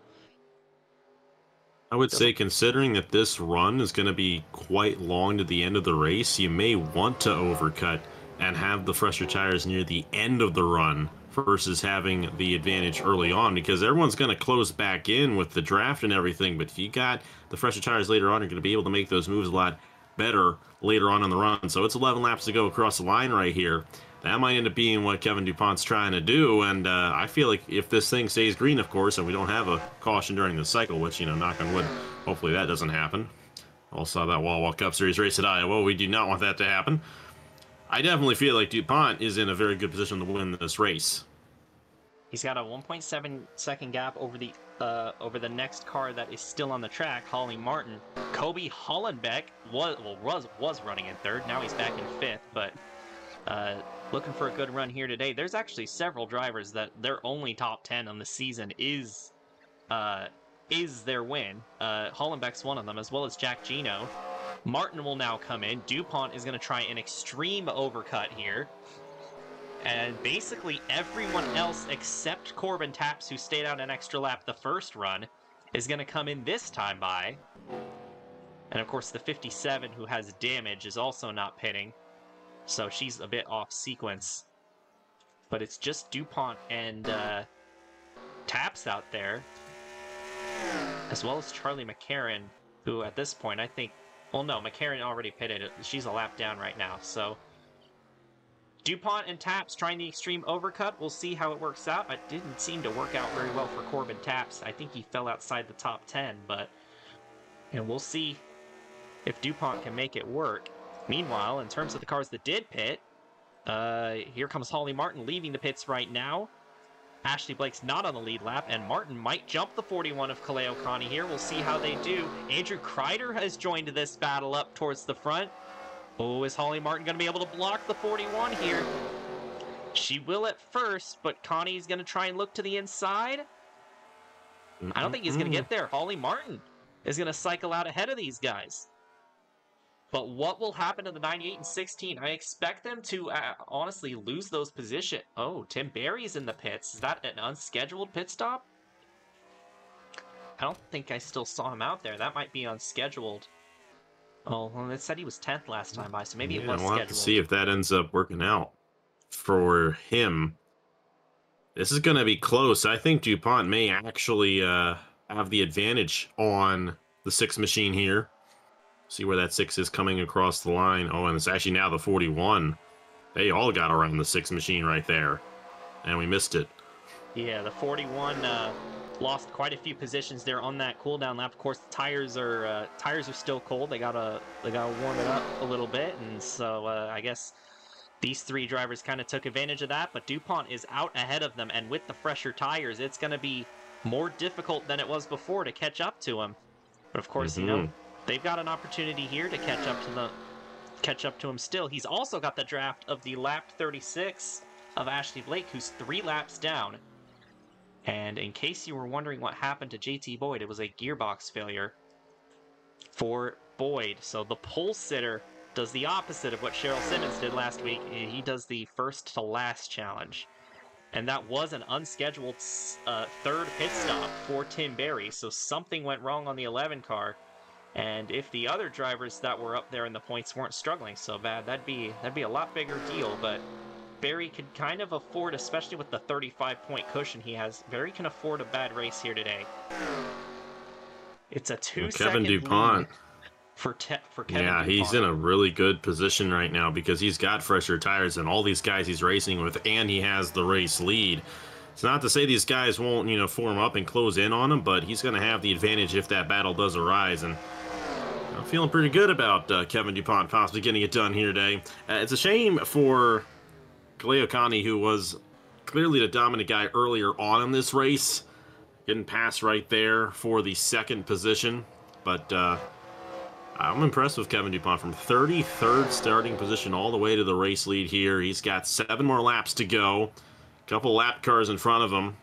I would say, considering that this run is going to be quite long to the end of the race, you may want to overcut and have the fresher tires near the end of the run versus having the advantage early on, because everyone's going to close back in with the draft and everything. But if you got the fresher tires later on, you're going to be able to make those moves a lot better later on in the run. So it's 11 laps to go across the line right here. That might end up being what Kevin DuPont's trying to do, and I feel like if this thing stays green, of course, and we don't have a caution during the cycle, which, knock on wood, hopefully that doesn't happen. All saw that Wall Walk Cup Series race at Iowa. We do not want that to happen. I definitely feel like DuPont is in a very good position to win this race. He's got a 1.7 second gap over the next car that is still on the track, Holly Martin. Kobe Hollenbeck was running in 3rd. Now he's back in 5th, but looking for a good run here today. There's actually several drivers that their only top 10 on the season is their win. Hollenbeck's one of them, as well as Jack Gino. Martin will now come in. DuPont is going to try an extreme overcut here. And basically everyone else except Corbin Taps, who stayed out an extra lap the first run, is going to come in this time by. And of course the 57, who has damage, is also not pitting. So she's a bit off sequence. But it's just DuPont and Taps out there, as well as Charlie McCarron, who at this point I think... Well, no, McCarron already pitted. She's a lap down right now, so... DuPont and Taps trying the extreme overcut. We'll see how it works out. It didn't seem to work out very well for Corbin Taps. I think he fell outside the top 10, but we'll see if DuPont can make it work. Meanwhile, in terms of the cars that did pit, here comes Holly Martin leaving the pits right now. Ashley Blake's not on the lead lap, and Martin might jump the 41 of Kaleo Connie here. We'll see how they do. Andrew Kreider has joined this battle up towards the front. Oh, is Holly Martin going to be able to block the 41 here? She will at first, but Connie's going to try and look to the inside. I don't think he's going to get there. Holly Martin is going to cycle out ahead of these guys. But what will happen to the 98 and 16? I expect them to honestly lose those positions. Oh, Tim Berry's in the pits. Is that an unscheduled pit stop? I don't think I still saw him out there. That might be unscheduled. Oh, well, it said he was 10th last time by, so maybe it was we'll scheduled. have to see if that ends up working out for him. This is going to be close. I think DuPont may actually have the advantage on the 6 machine here. See where that 6 is coming across the line. Oh, and it's actually now the 41. They all got around the 6 machine right there, and we missed it. Yeah, the 41 lost quite a few positions there on that cooldown lap. Of course, tires are still cold. They gotta warm it up a little bit, and so I guess these three drivers kind of took advantage of that. But DuPont is out ahead of them, and with the fresher tires, it's going to be more difficult than it was before to catch up to him. But of course, you know, they've got an opportunity here to catch up to him still. He's also got the draft of the lap 36 of Ashley Blake, who's 3 laps down. And in case you were wondering what happened to JT Boyd, it was a gearbox failure for Boyd. So the pole sitter does the opposite of what Cheryl Simmons did last week. He does the first to last challenge. And that was an unscheduled third pit stop for Tim Berry. So something went wrong on the 11 car. And if the other drivers that were up there in the points weren't struggling so bad, that'd be a lot bigger deal. But Berry could kind of afford, especially with the 35-point cushion he has, Berry can afford a bad race here today. It's a 2-second Kevin DuPont. lead for Kevin Yeah, DuPont. he's in a really good position right now because he's got fresher tires than all these guys he's racing with, and he has the race lead. It's not to say these guys won't, you know, form up and close in on him, but he's going to have the advantage if that battle does arise. And I'm feeling pretty good about Kevin DuPont possibly getting it done here today. It's a shame for Galeocani, who was clearly the dominant guy earlier on in this race, getting past right there for the second position. But I'm impressed with Kevin DuPont from 33rd starting position all the way to the race lead here. He's got 7 more laps to go, a couple lap cars in front of him,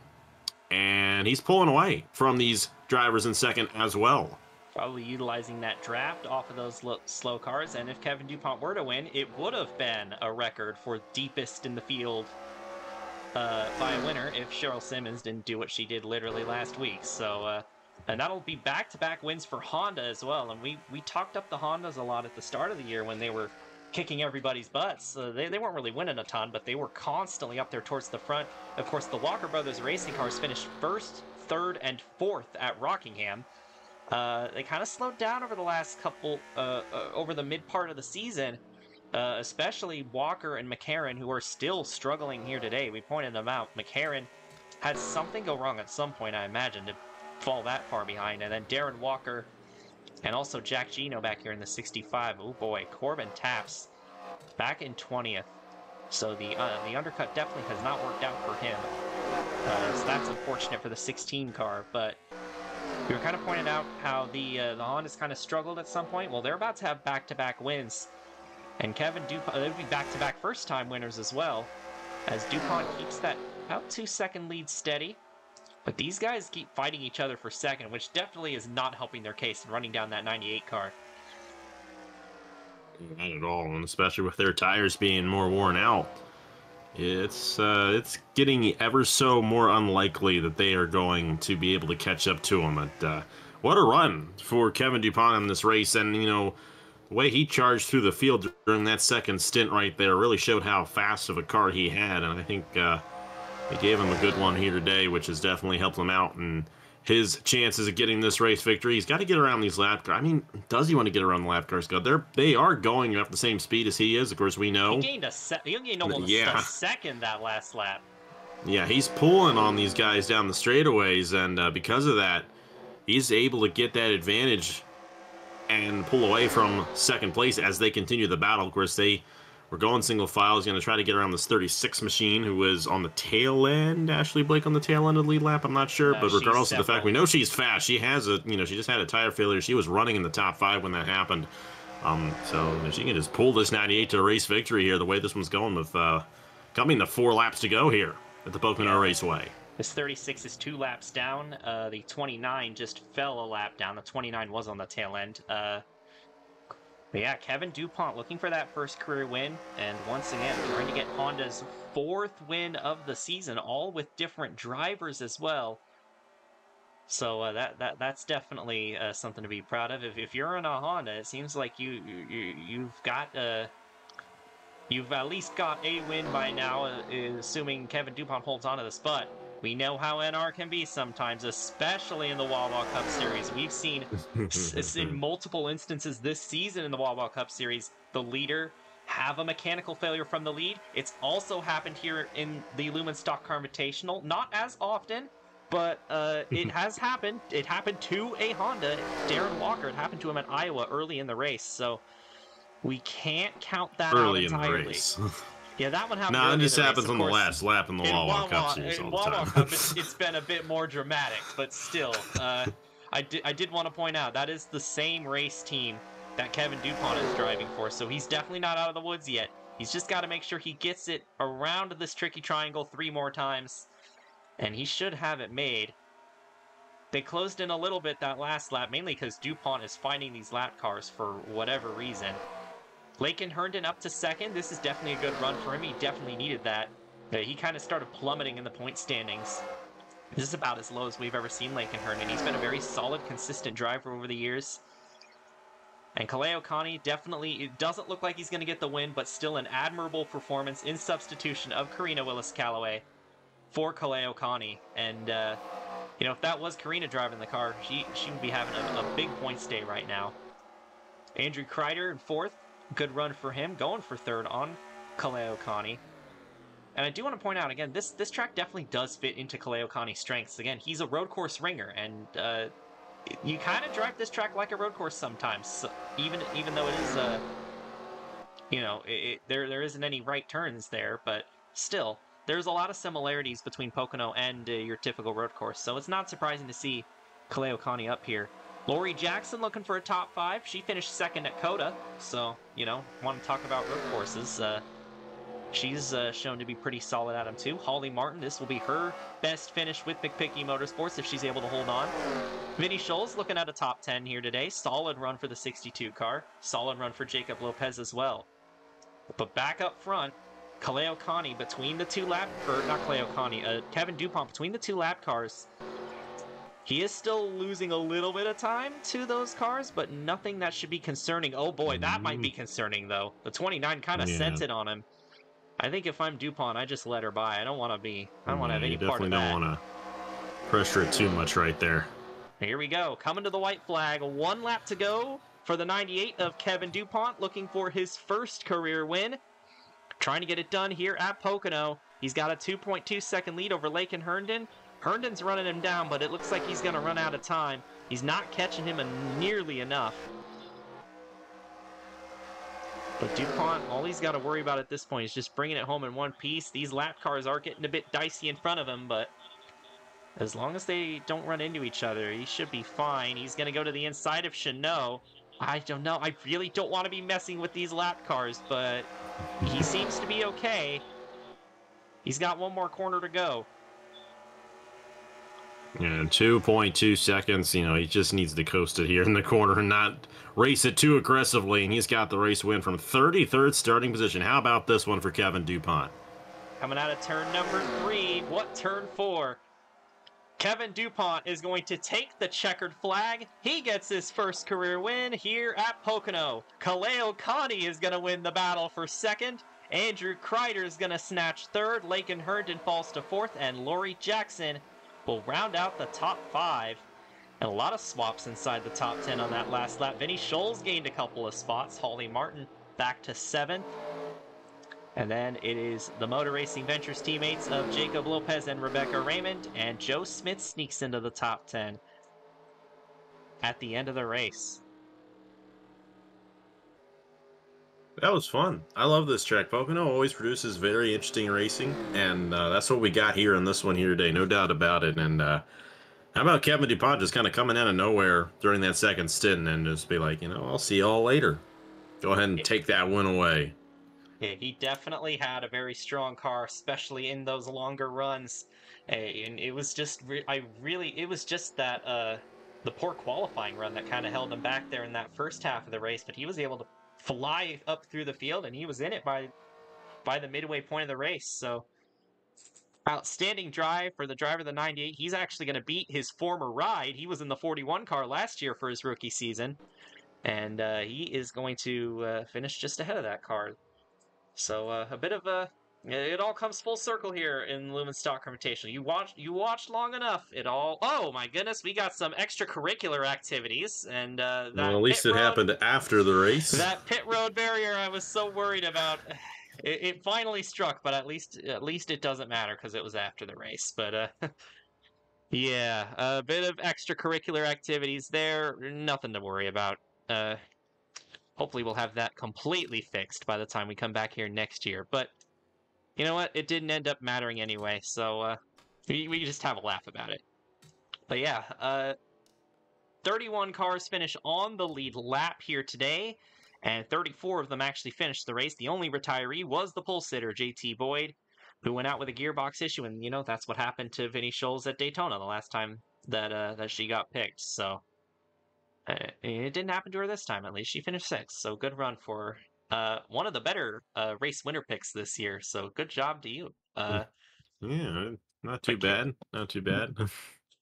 and he's pulling away from these drivers in second as well. Probably utilizing that draft off of those slow cars, and if Kevin DuPont were to win, it would have been a record for deepest in the field by a winner if Cheryl Simmons didn't do what she did literally last week. So, and that'll be back-to-back wins for Honda as well. And we talked up the Hondas a lot at the start of the year when they were kicking everybody's butts. They weren't really winning a ton, but they were constantly up there towards the front. Of course, the Walker Brothers racing cars finished 1st, 3rd, and 4th at Rockingham. They kind of slowed down over the last couple, over the mid part of the season, especially Walker and McCarran, who are still struggling here today. We pointed them out. McCarran had something go wrong at some point, I imagine, to fall that far behind. And then Darren Walker and also Jack Gino back here in the 65. Oh boy, Corbin Taps back in 20th. So the undercut definitely has not worked out for him. So that's unfortunate for the 16 car, but we were kind of pointing out how the Hondas kind of struggled at some point. Well, they're about to have back-to-back wins. And Kevin DuPont, they'll be back-to-back first-time winners as well, as DuPont keeps that about 2-second lead steady. But these guys keep fighting each other for second, which definitely is not helping their case in running down that 98 car. Not at all, and especially with their tires being more worn out. It's getting ever so more unlikely that they are going to be able to catch up to him. But what a run for Kevin DuPont in this race, and you know the way he charged through the field during that second stint right there really showed how fast of a car he had, and I think they gave him a good one here today, which has definitely helped him out and his chances of getting this race victory. He's got to get around these lap cars. I mean, does he want to get around the lap cars? They are going at the same speed as he is, of course, we know. He gained almost a second that last lap. Yeah, he's pulling on these guys down the straightaways, and because of that, he's able to get that advantage and pull away from second place as they continue the battle. Of course, they were going single file. He's going to try to get around this 36 machine, who is on the tail end. Ashley Blake on the tail end of the lead lap. I'm not sure, but regardless of the fact, we know she's fast. She has she just had a tire failure. She was running in the top 5 when that happened. So if she can just pull this 98 to a race victory here, the way this one's going with coming to 4 laps to go here at the Pocono Raceway. This 36 is 2 laps down. The 29 just fell a lap down. The 29 was on the tail end. But yeah, Kevin DuPont looking for that first career win, and once again trying to get Honda's 4th win of the season, all with different drivers as well. So that's definitely something to be proud of. If you're in a Honda, it seems like you've at least got a win by now, assuming Kevin DuPont holds on to the spot. we know how NR can be sometimes, especially in the Wawa Cup Series. We've seen in multiple instances this season in the Wawa Cup Series, the leader have a mechanical failure from the lead. It's also happened here in the Lumen Stock Car Invitational. Not as often, but it has happened. It happened to a Honda, Darren Walker. It happened to him at Iowa early in the race, so we can't count that out Early in the entirely. race. Yeah, that one happened No, early it just in the happens race. on the last lap in the Wawa Cup Series all the time. Wawa Cup, it's been a bit more dramatic, but still, I did want to point out that is the same race team that Kevin Dupont is driving for, so he's definitely not out of the woods yet. He's just got to make sure he gets it around this tricky triangle 3 more times, and he should have it made. They closed in a little bit that last lap, mainly because Dupont is finding these lap cars for whatever reason. Lakin Herndon up to second. This is definitely a good run for him. He definitely needed that. He kind of started plummeting in the point standings. This is about as low as we've ever seen Lakin Herndon. He's been a very solid, consistent driver over the years. And Kaleo Connie definitely, it doesn't look like he's going to get the win, but still an admirable performance in substitution of Karina Willis-Callaway for Kaleo Connie. And, you know, if that was Karina driving the car, she would be having a big points day right now. Andrew Kreider in 4th. Good run for him, going for 3rd on Kaleo Connie. And I do want to point out, again, this track definitely does fit into Kaleo Connie's strengths. Again, he's a road course ringer, and you kind of drive this track like a road course sometimes. So even though it is, you know, there isn't any right turns there, but still, there's a lot of similarities between Pocono and your typical road course. So it's not surprising to see Kaleo Connie up here. Lori Jackson looking for a top 5. She finished 2nd at COTA, so, you know, want to talk about road courses. She's shown to be pretty solid at them too. Holly Martin, this will be her best finish with McPickey Motorsports if she's able to hold on. Vinny Scholes looking at a top 10 here today. Solid run for the 62 car. Solid run for Jacob Lopez as well. But back up front, Kaleo Connie between the two lap, or not Kaleo Connie, Kevin Dupont between the two lap cars. He is still losing a little bit of time to those cars, but nothing that should be concerning. Oh boy, that might be concerning though. The 29 kind of sent it on him. I think if I'm Dupont, I just let her by. I don't want to have any part of that. You definitely don't want to pressure it too much right there. Here we go, coming to the white flag. 1 lap to go for the 98 of Kevin Dupont, looking for his first career win. Trying to get it done here at Pocono. He's got a 2.2 second lead over Lakin Herndon. Herndon's running him down, but it looks like he's going to run out of time. He's not catching him nearly enough. But Dupont, all he's got to worry about at this point is just bringing it home in one piece. These lap cars are getting a bit dicey in front of him, but as long as they don't run into each other, he should be fine. He's going to go to the inside of Chanot. I don't know. I really don't want to be messing with these lap cars, but he seems to be okay. He's got 1 more corner to go. Yeah, 2.2 seconds. You know, he just needs to coast it here in the corner and not race it too aggressively. And he's got the race win from 33rd starting position. How about this one for Kevin Dupont? Coming out of turn number 3. What turn 4? Kevin Dupont is going to take the checkered flag. He gets his first career win here at Pocono. Kaleo Connie is going to win the battle for 2nd. Andrew Kreider is going to snatch 3rd. Lakin Herndon falls to 4th. And Lori Jackson will round out the top 5. And a lot of swaps inside the top 10 on that last lap. Vinny Scholes gained a couple of spots. Holly Martin back to 7th. And then it is the Motor Racing Ventures teammates of Jacob Lopez and Rebecca Raymond. And Joe Smith sneaks into the top 10 at the end of the race. That was fun. I love this track. Pocono always produces very interesting racing, and that's what we got here in this one here today, no doubt about it. And how about Kevin Dupont just kind of coming out of nowhere during that second stint and just be like, you know, I'll see y'all later. Go ahead and take that win away. Yeah, he definitely had a very strong car, especially in those longer runs. And it was just, it was just that, the poor qualifying run that kind of held him back there in that first half of the race, but he was able to fly up through the field, and he was in it by the midway point of the race. So outstanding drive for the driver of the 98. He's actually going to beat his former ride. He was in the 41 car last year for his rookie season, and he is going to finish just ahead of that car. So a bit of a It all comes full circle here in Lumen Stock Car Invitational. You watched long enough. It all. Oh my goodness, we got some extracurricular activities, and Well, at least it happened after the race. that pit road barrier I was so worried about. It finally struck, but at least it doesn't matter because it was after the race. But yeah, a bit of extracurricular activities there. Nothing to worry about. Hopefully we'll have that completely fixed by the time we come back here next year. But you know what? It didn't end up mattering anyway, so we just have a laugh about it. But yeah, 31 cars finish on the lead lap here today, and 34 of them actually finished the race. The only retiree was the pole sitter, JT Boyd, who went out with a gearbox issue, and that's what happened to Vinnie Scholes at Daytona the last time that she got picked. So it didn't happen to her this time. At least she finished sixth. So good run for her. One of the better race winner picks this year. So good job to you. Yeah, not too bad. Not too bad.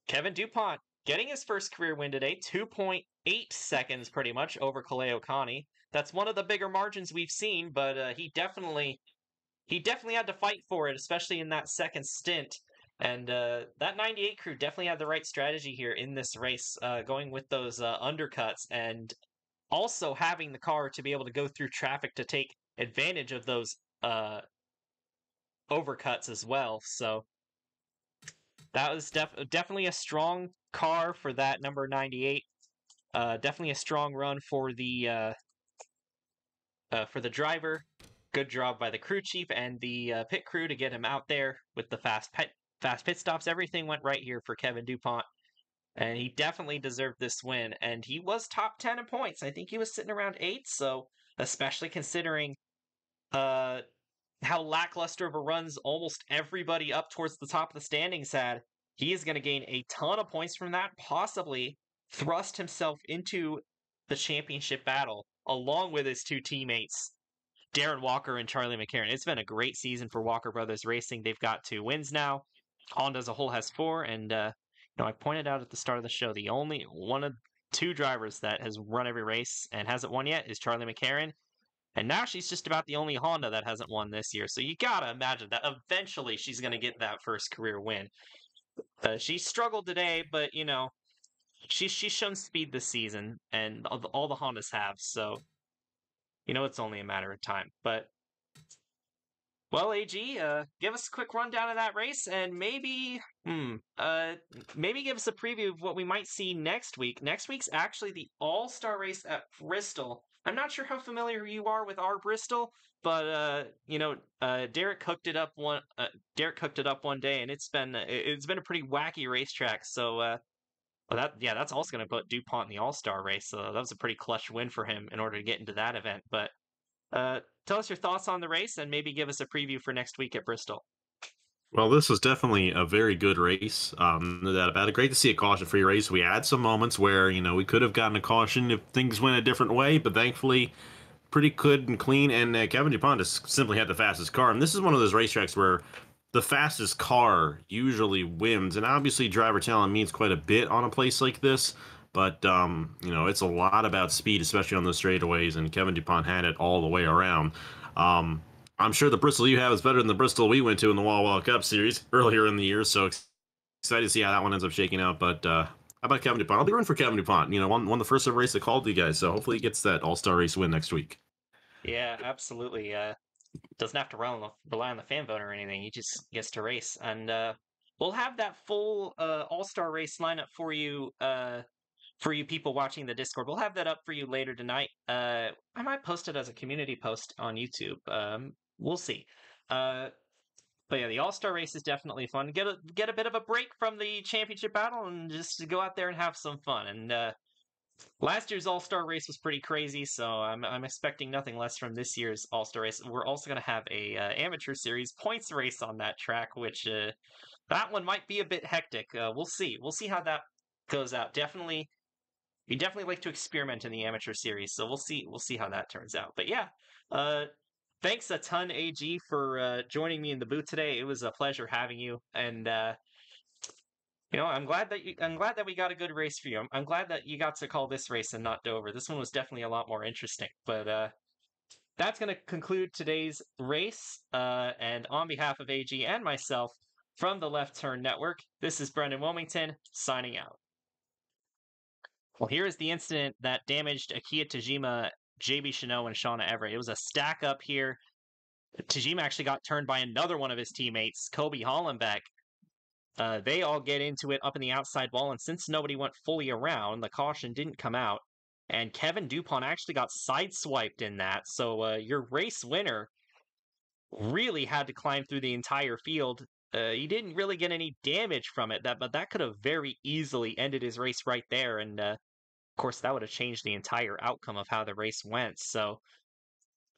Kevin DuPont getting his first career win today, 2.8 seconds pretty much over Kaleo Connie. That's one of the bigger margins we've seen, but he definitely had to fight for it, especially in that second stint. And that 98 crew definitely had the right strategy here in this race, going with those undercuts and also having the car to be able to go through traffic to take advantage of those overcuts as well. So that was definitely a strong car for that number 98. Definitely a strong run for the driver. Good job by the crew chief and the pit crew to get him out there with the fast pit stops. Everything went right here for Kevin DuPont, and he definitely deserved this win. And he was top 10 in points. I think he was sitting around 8. So especially considering how lackluster of a runs almost everybody up towards the top of the standings had, he is going to gain a ton of points from that, possibly thrust himself into the championship battle along with his two teammates, Darren Walker and Charlie McCarron. It's been a great season for Walker Brothers Racing. They've got 2 wins now. Honda as a whole has 4, and I pointed out at the start of the show, the only one of 2 drivers that has run every race and hasn't won yet is Charlie McCarron. And now she's just about the only Honda that hasn't won this year. So you gotta imagine that eventually she's gonna get that first career win. She struggled today, but she's shown speed this season, and all the Hondas have. So it's only a matter of time. But well, AG, give us a quick rundown of that race, and maybe give us a preview of what we might see next week. Next week's actually the All-Star race at Bristol. I'm not sure how familiar you are with our Bristol, but Derek hooked it up one. Derek hooked it up one day, and it's been a pretty wacky racetrack. So, that's also going to put DuPont in the All-Star race. So that was a pretty clutch win for him in order to get into that event. But tell us your thoughts on the race, and maybe give us a preview for next week at Bristol. Well, this was definitely a very good race. No doubt about it. Great to see a caution-free race. We had some moments where, we could have gotten a caution if things went a different way, but thankfully, pretty good and clean. And Kevin DuPont just simply had the fastest car. And this is one of those racetracks where the fastest car usually wins. And obviously, driver talent means quite a bit on a place like this. But, it's a lot about speed, especially on those straightaways, and Kevin DuPont had it all the way around. I'm sure the Bristol you have is better than the Bristol we went to in the Wall Cup Series earlier in the year, so excited to see how that one ends up shaking out. But how about Kevin DuPont? I'll be rooting for Kevin DuPont. Won the first ever race that called you guys, so hopefully he gets that All-Star race win next week. Yeah, absolutely. Doesn't have to rely on the fan vote or anything. He just gets to race. And we'll have that full All-Star race lineup for you people watching the Discord. We'll have that up for you later tonight. I might post it as a community post on YouTube. We'll see. But yeah, the All-Star race is definitely fun. Get a bit of a break from the championship battle and just go out there and have some fun. And last year's All-Star race was pretty crazy, so I'm expecting nothing less from this year's All-Star race. We're also going to have a amateur series points race on that track, which that one might be a bit hectic. We'll see. We'll see how that goes out. We definitely like to experiment in the amateur series, so we'll see how that turns out. But yeah, thanks a ton, AG, for joining me in the booth today. It was a pleasure having you, and I'm glad that we got a good race for you. I'm glad that you got to call this race and not Dover. This one was definitely a lot more interesting. But that's going to conclude today's race. And on behalf of AG and myself from the Left Turn Network, this is Brendan Wilmington signing out. Well, here is the incident that damaged Akiya Tajima, JB Chanot, and Shauna Everett. It was a stack up here. Tajima actually got turned by another one of his teammates, Kobe Hollenbeck. They all get into it up in the outside wall, and since nobody went fully around, the caution didn't come out. And Kevin Dupont actually got sideswiped in that. So your race winner really had to climb through the entire field. He didn't really get any damage from it, but that could have very easily ended his race right there. And of course, that would have changed the entire outcome of how the race went. So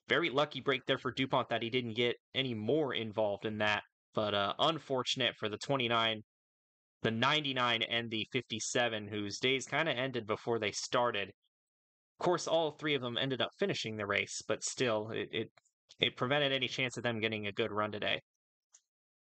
very lucky break there for Dupont that he didn't get any more involved in that. But unfortunate for the 29, the 99, and the 57, whose days kind of ended before they started. Of course, all three of them ended up finishing the race, but still, it prevented any chance of them getting a good run today.